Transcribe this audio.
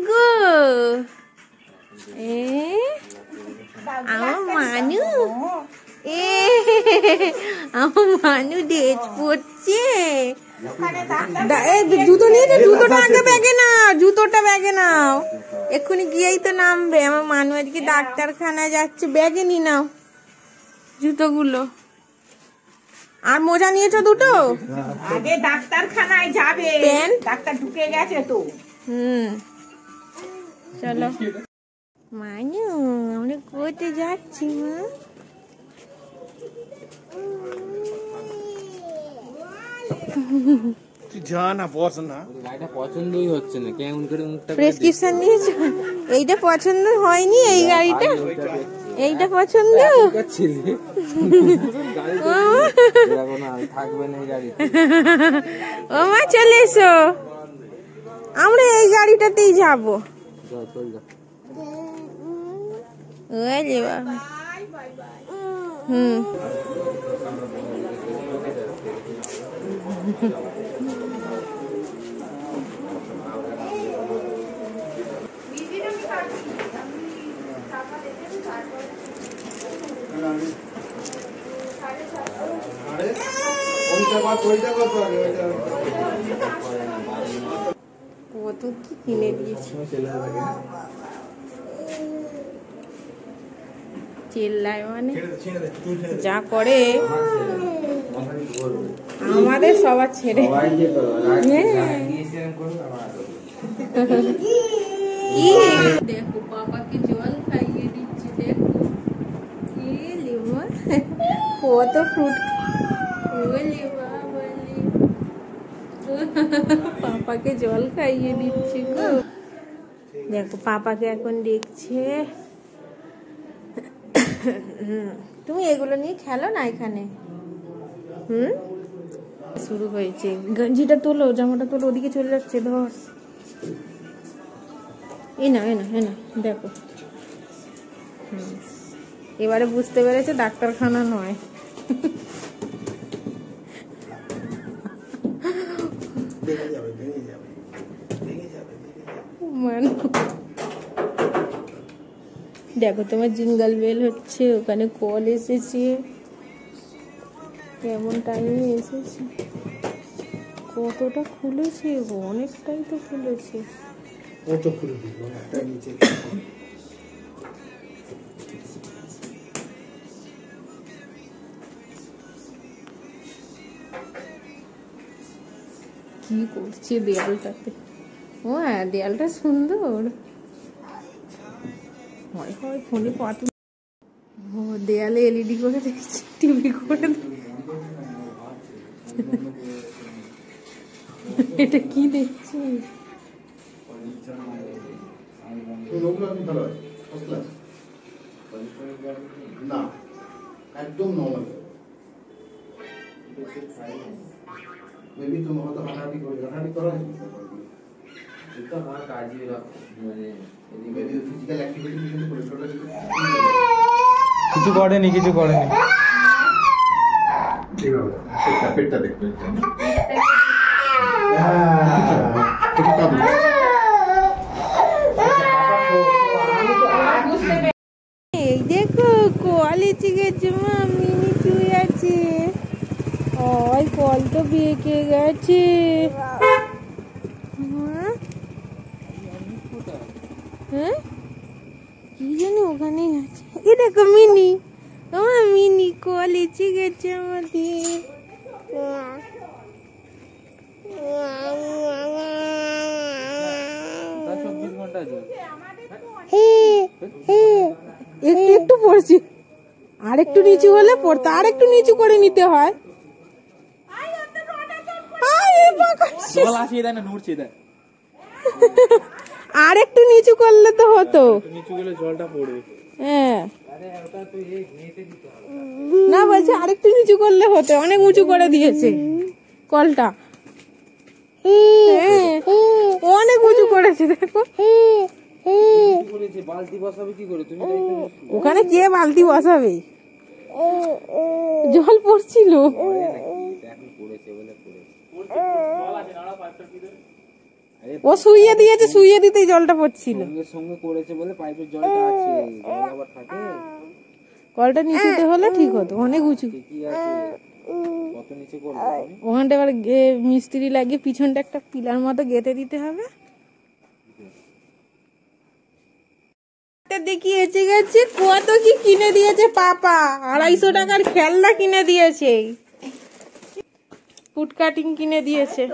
গো আমার মানু আমার মানু ডেট পড়ছে। জুতো নিয়েছে, জুতোটা আগে ব্যাগে নাও, জুতোটা ব্যাগে নাও, এক্ষুনি গিয়েই তো নামবে। আমার মানু আজকে ডাক্তারখানায় যাচ্ছে, ব্যাগে নি নাও জুতোগুলো। আর মোজা নিয়েছো দুটো? আগে ডাক্তারখানায় যাবে, ডাক্তার ঢুকে গেছে তো। চলো মানু, আমরা কোথায় যাচ্ছি মা? পছন্দই হচ্ছে না, কেমন করে প্রেসক্রিপশন নিয়েছো? এইটা পছন্দ হয়নি, এই গাড়িটা, এইটা পছন্দ থাকবে না এই গাড়ি। ও মা চলে এসো, আমরা এই গাড়িটাতেই যাবো। কত কি কিনে দিয়েছি, চিল্লায় মানে যা করে আমাদের সবার ছেড়ে। দেখো পাপাকে জল খাইয়ে দিচ্ছে, দেখো কত ফ্রুট, পাপাকে জল খাইয়ে দিচ্ছি গো। দেখো পাপাকে এখন দেখছে। তুমি এগুলো নিয়ে খেলো না এখানে। শুরু হয়েছে, গঞ্জিটা তোলো, জামাটা তোলো, ওদিকে চলে যাচ্ছে, ধর। এই না এই না এই না, দেখো এবারে বুঝতে পেরেছে ডাক্তারখানা নয়। দেখো তোমার জিঙ্গল বেল হচ্ছে, ওখানে কল এসেছে, কেমন টাইমে এসেছে, কতটা খুলেছে, অনেকটাই তো খুলেছে। কি করছে দেয়ালটাতে? ও হ্যাঁ, দেয়ালটা সুন্দর হয় হয় ফোনে পাতি। ও দেয়ালে এলইডি করে দেখছি, টিভি করে। এটা কি দেখছি? না একদম নরমাল। মেবি তুমি হয়তো হাঁটাহাঁটি করে, হাঁটাহাঁটি করা এটা আমার কাজই মানে ফিজিক্যাল অ্যাক্টিভিটি কিন্তু পরিশ্রমটা কিছু করেনি, কিছু করেনি। ঠিক আছে, পেটটা দেখবে। এই দেখো কোয়ালিটি গেছে, মা মিনি চুই আছে। ওই কল তো বেঁকে গেছে। হ্যাঁ কি জানি ওখানেই আছে। এ দেখো মিনি, আমার মিনি কল এসে গেছে আমাদের। একটু একটু পড়ছি, আর একটু নিচু হলে পড়তো, আর একটু নিচু করে নিতে হয়। আর একটু নিচু করলে তো হতো, নিচু করলে জলটা পড়বে। হ্যাঁ না বলছে আর একটু নিচু করলে হতো, অনেক উঁচু করে দিয়েছে কলটা। অনেক উঁচু করেছে দেখো। ওখানে কে বালতি বসাবে, জল পড়ছিল। ও শুইয়ে দিয়েছে, শুইয়ে দিতেই জলটা পড়ছিল। সঙ্গে সঙ্গে করেছে বলে পাইপের জলটা আছে, জল আবার থাকে। কলটা নিচেতে হলে ঠিক হতো, অনেক উঁচু। কি আছে কত নিচে করবে? ওখানটা এবার মিস্ত্রি লাগিয়ে পিছনটা একটা পিলার মতো গেঁথে দিতে হবে। দেখি এসে গেছে, কত কি কিনে দিয়েছে পাপা। 250 টাকার খেলনা কিনে দিয়েছে, ফুড কাটিং কিনে দিয়েছে।